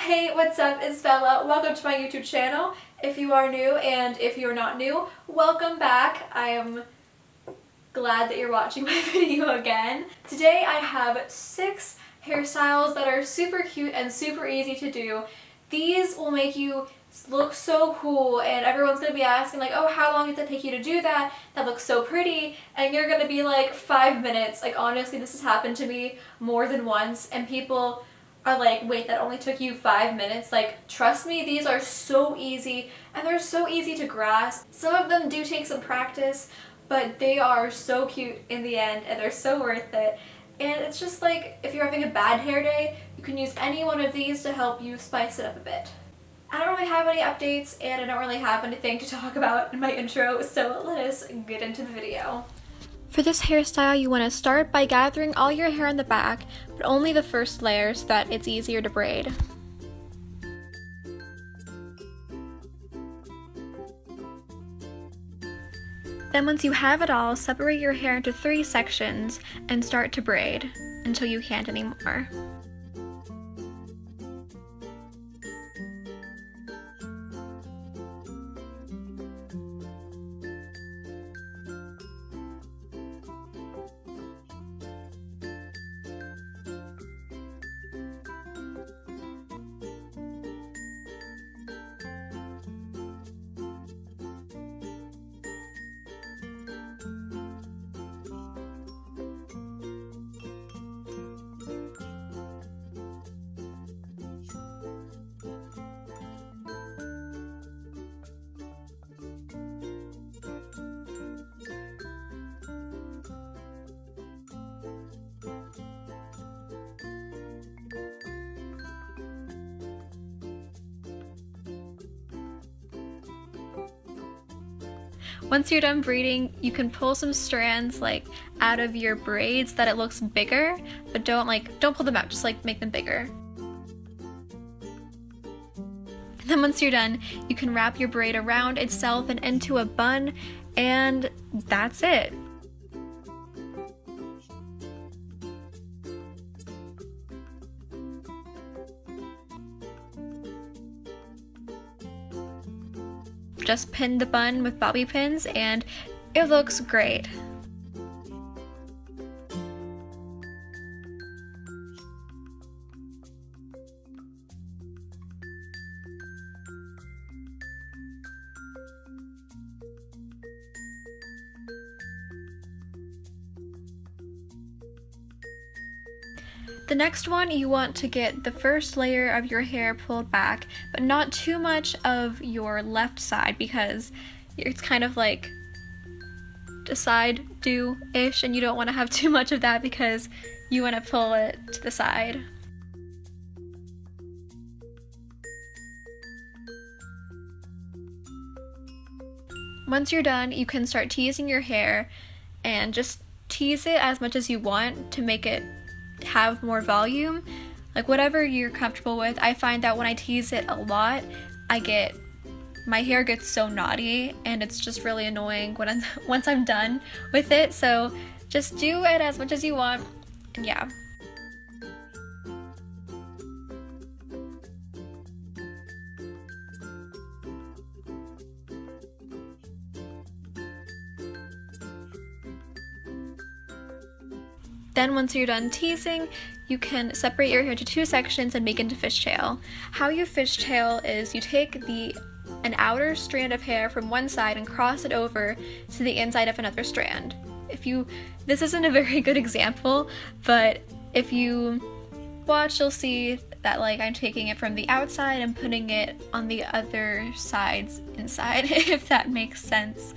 Hey, what's up? It's Bella. Welcome to my YouTube channel. If you are new and if you're not new, welcome back. I am glad that you're watching my video again. Today I have 6 hairstyles that are super cute and super easy to do. These will make you look so cool and everyone's going to be asking like, oh, how long did that take you to do that? That looks so pretty. And you're going to be like 5 minutes. Like honestly, this has happened to me more than once and people are like, wait, that only took you 5 minutes? Like, trust me, these are so easy and they're so easy to grasp. Some of them do take some practice, but they are so cute in the end and they're so worth it. And it's just like, if you're having a bad hair day, you can use any one of these to help you spice it up a bit. I don't really have any updates and I don't really have anything to talk about in my intro, so let us get into the video. For this hairstyle, you want to start by gathering all your hair in the back, but only the first layer so that it's easier to braid. Then once you have it all, separate your hair into 3 sections and start to braid until you can't anymore. Once you're done braiding, you can pull some strands like out of your braids that it looks bigger, but don't pull them out, just like make them bigger. And then once you're done, you can wrap your braid around itself and into a bun, and that's it. Just pin the bun with bobby pins and it looks great. The next one, you want to get the first layer of your hair pulled back, but not too much of your left side because it's kind of like a side do-ish and you don't want to have too much of that because you want to pull it to the side. Once you're done, you can start teasing your hair and just tease it as much as you want to make it have more volume, like whatever you're comfortable with. I find that when I tease it a lot, my hair gets so knotty and it's just really annoying when once I'm done with it. So just do it as much as you want, and yeah. Then once you're done teasing, you can separate your hair into 2 sections and make into fishtail. How you fishtail is you take an outer strand of hair from one side and cross it over to the inside of another strand. This isn't a very good example, but if you watch, you'll see that like I'm taking it from the outside and putting it on the other side's inside, if that makes sense.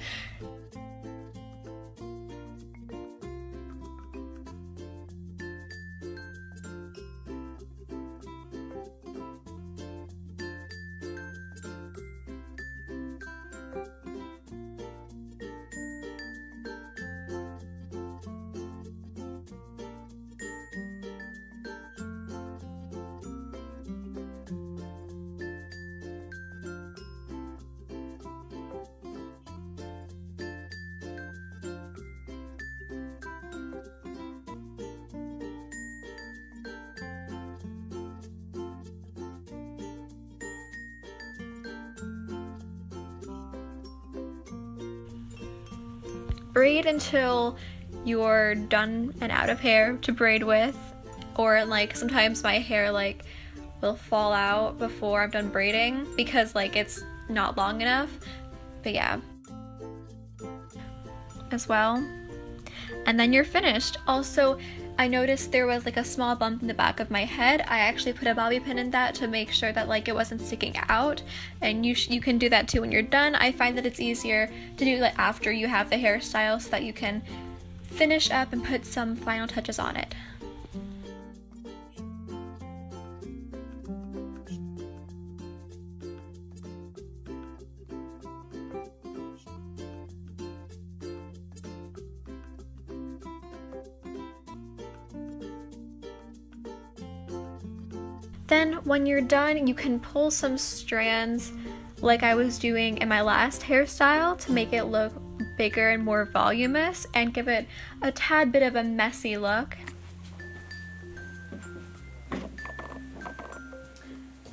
braid until you're done and out of hair to braid with, or like sometimes my hair like will fall out before I'm done braiding because like it's not long enough. But yeah, as well. And then you're finished. Also, I noticed there was like a small bump in the back of my head. I actually put a bobby pin in that to make sure that like it wasn't sticking out, and you can do that too when you're done. I find that it's easier to do like after you have the hairstyle so that you can finish up and put some final touches on it. Then when you're done, you can pull some strands like I was doing in my last hairstyle to make it look bigger and more voluminous and give it a tad bit of a messy look.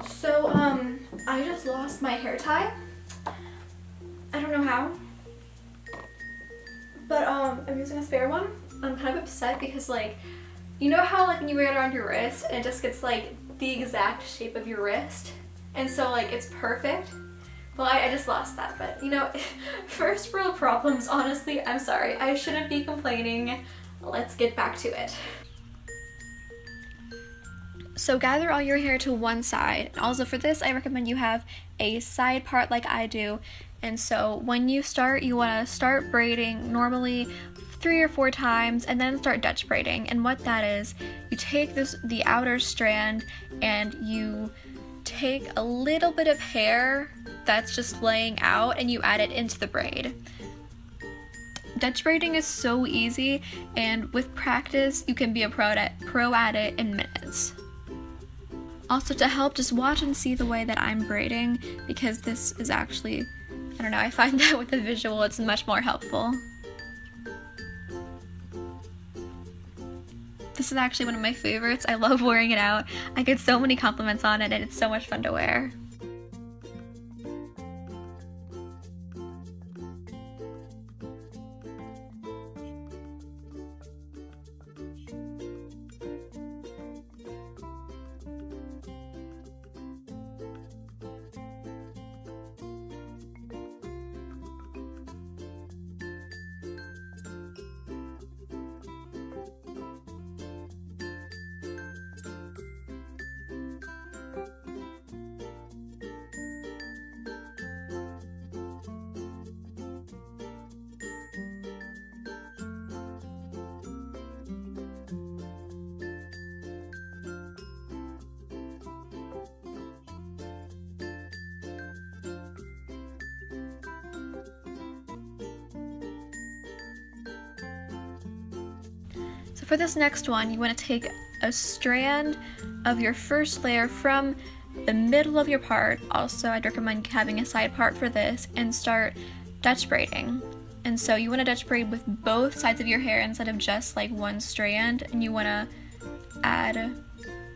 So I just lost my hair tie. I don't know how, but I'm using a spare one. I'm kind of upset because like, you know how like when you wear it around your wrist and it just gets like the exact shape of your wrist, and so like it's perfect. Well, I just lost that, but you know, first world problems, honestly. I'm sorry, I shouldn't be complaining. Let's get back to it. So gather all your hair to one side. Also for this, I recommend you have a side part like I do. And so when you start, you want to start braiding normally 3 or 4 times and then start Dutch braiding. And what that is, you take the outer strand and you take a little bit of hair that's just laying out and you add it into the braid. Dutch braiding is so easy, and with practice you can be a pro at it in minutes. Also, to help, just watch and see the way that I'm braiding, because this is actually, I don't know, I find that with the visual it's much more helpful. This is actually one of my favorites. I love wearing it out. I get so many compliments on it and it's so much fun to wear. So for this next one, you want to take a strand of your first layer from the middle of your part. Also, I'd recommend having a side part for this, and start Dutch braiding. And so you want to Dutch braid with both sides of your hair instead of just like one strand, and you want to add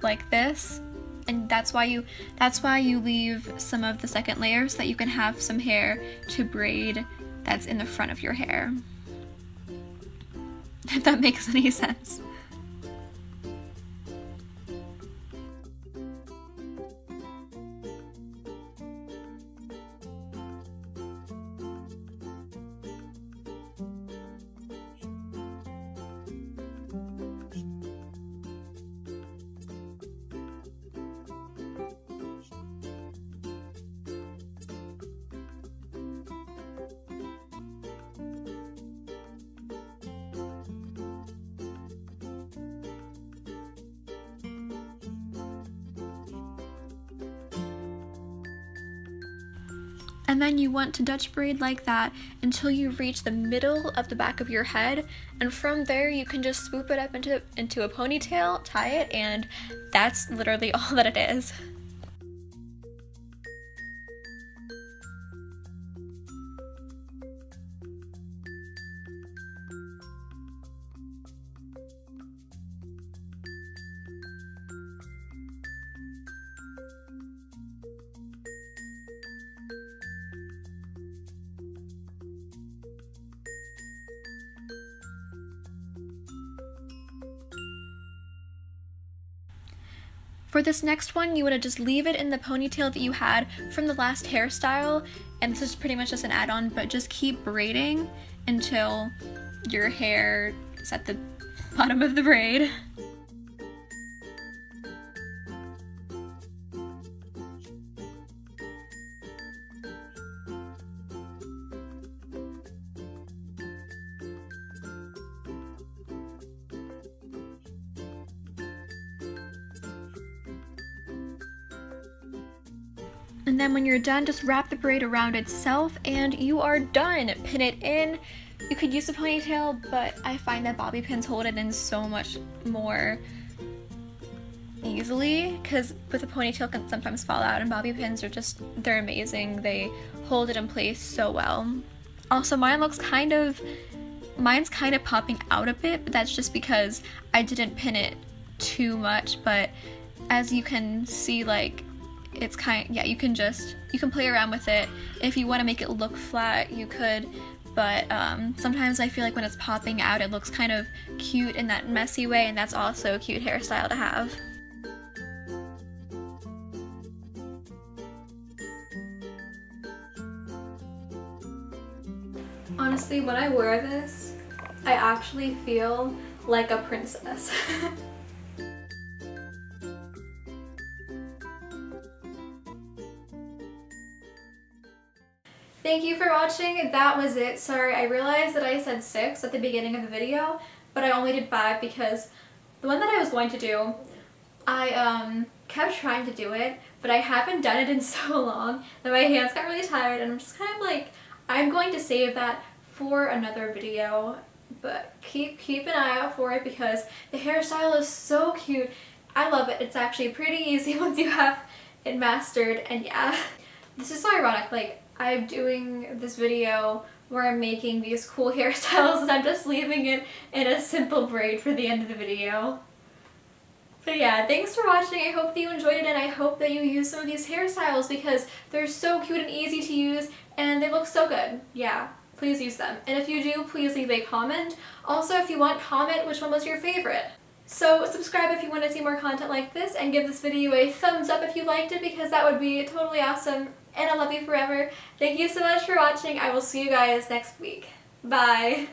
like this. And that's why you leave some of the second layer so that you can have some hair to braid that's in the front of your hair. If that makes any sense. And then you want to Dutch braid like that until you reach the middle of the back of your head, and from there you can just swoop it up into a ponytail, tie it, and that's literally all that it is. For this next one, you want to just leave it in the ponytail that you had from the last hairstyle, and this is pretty much just an add-on, but just keep braiding until your hair is at the bottom of the braid. And then when you're done, just wrap the braid around itself and you are done. Pin it in. You could use a ponytail, but I find that bobby pins hold it in so much more easily, because with a ponytail can sometimes fall out, and bobby pins are just, they're amazing. They hold it in place so well. Also, mine's kind of popping out a bit, but that's just because I didn't pin it too much. But as you can see, like, it's you can play around with it. If you want to make it look flat, you could, but sometimes I feel like when it's popping out, it looks kind of cute in that messy way, and that's also a cute hairstyle to have. Honestly, when I wear this, I actually feel like a princess. Thank you for watching. That was it. Sorry, I realized that I said 6 at the beginning of the video, but I only did 5 because the one that I was going to do, I kept trying to do it, but I haven't done it in so long that my hands got really tired, and I'm just kind of like, I'm going to save that for another video, but keep an eye out for it because the hairstyle is so cute. I love it. It's actually pretty easy once you have it mastered, and yeah. This is so ironic, like, I'm doing this video where I'm making these cool hairstyles and I'm just leaving it in a simple braid for the end of the video. But yeah, thanks for watching. I hope that you enjoyed it, and I hope that you use some of these hairstyles because they're so cute and easy to use and they look so good. Yeah, please use them. And if you do, please leave a comment. Also, if you want, comment which one was your favorite. So subscribe if you want to see more content like this, and give this video a thumbs up if you liked it because that would be totally awesome. And I love you forever. Thank you so much for watching. I will see you guys next week. Bye.